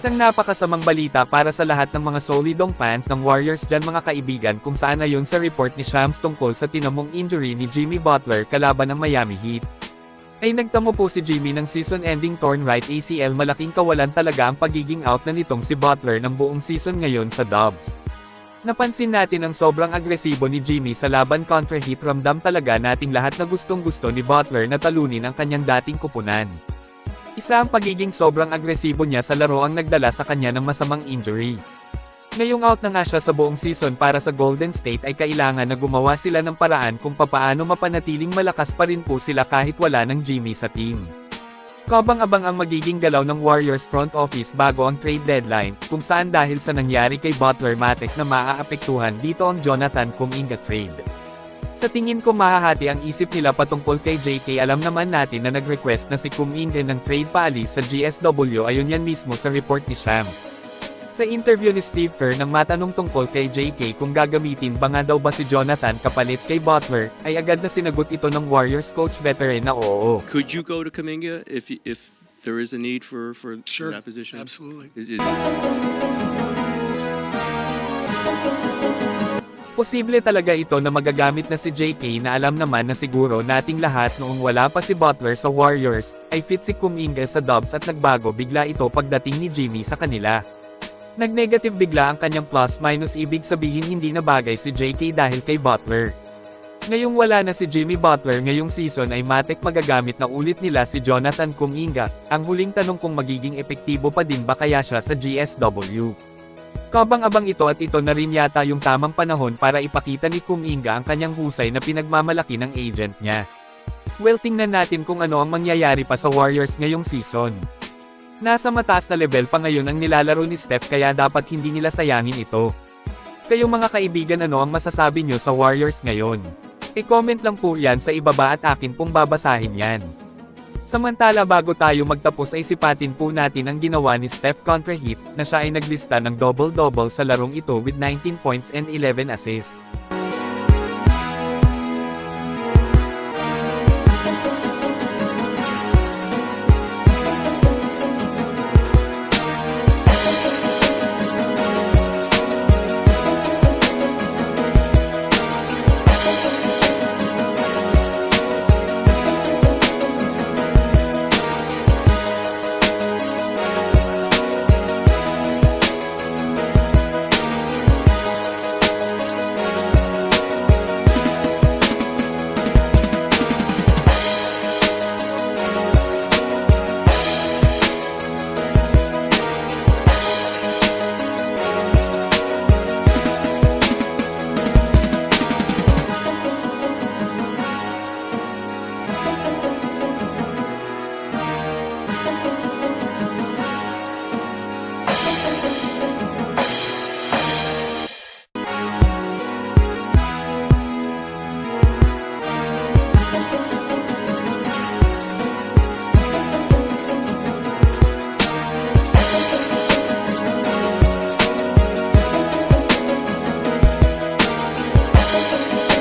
Isang napakasamang balita para sa lahat ng mga solidong fans ng Warriors dyan mga kaibigan kung saan ayon sa report ni Shams tungkol sa tinamong injury ni Jimmy Butler kalaban ng Miami Heat. Ay nagtamo po si Jimmy ng season-ending torn right ACL, malaking kawalan talaga ang pagiging out na nitong si Butler ng buong season ngayon sa Dubs. Napansin natin ang sobrang agresibo ni Jimmy sa laban kontra Heat, ramdam talaga nating lahat na gustong-gusto ni Butler na talunin ang kanyang dating kupunan. Isa ang pagiging sobrang agresibo niya sa laro ang nagdala sa kanya ng masamang injury. Ngayong out na nga siya sa buong season para sa Golden State ay kailangan na gumawa sila ng paraan kung papaano mapanatiling malakas pa rin po sila kahit wala ng Jimmy sa team. Kabang-abang ang magiging galaw ng Warriors front office bago ang trade deadline, kung saan dahil sa nangyari kay Butler matik na maaapektuhan dito ang Jonathan Kuminga trade. Sa tingin ko mahahati ang isip nila patungkol kay JK. Alam naman natin na nag-request na si Kuminga ng trade paalis sa GSW ayon yan mismo sa report ni Shams. Sa interview ni Steve Kerr nang matanong tungkol kay JK kung gagamitin ba nga daw ba si Jonathan kapalit kay Butler, ay agad na sinagot ito ng Warriors coach veteran na oo. Could you go to Kuminga if there is a need for Sure, that position? absolutely. Posible talaga ito na magagamit na si JK na alam naman na siguro nating lahat noong wala pa si Butler sa Warriors, ay fit si Kuminga sa Dubs at nagbago bigla ito pagdating ni Jimmy sa kanila. Nag-negative bigla ang kanyang plus-minus, ibig sabihin hindi na bagay si JK dahil kay Butler. Ngayong wala na si Jimmy Butler ngayong season ay matik magagamit na ulit nila si Jonathan Kuminga. Ang huling tanong kung magiging epektibo pa din ba kaya siya sa GSW. Kabang-abang ito at ito na rin yata yung tamang panahon para ipakita ni Kuminga ang kanyang husay na pinagmamalaki ng agent niya. Well, tingnan natin kung ano ang mangyayari pa sa Warriors ngayong season. Nasa mataas na level pa ngayon ang nilalaro ni Steph kaya dapat hindi nila sayangin ito. Kayong mga kaibigan, ano ang masasabi nyo sa Warriors ngayon? I-comment lang po yan sa ibaba at akin pong babasahin yan. Samantala bago tayo magtapos ay sipatin po natin ang ginawa ni Steph kontra Heat, na siya ay naglista ng double-double sa larong ito with 19 points and 11 assists.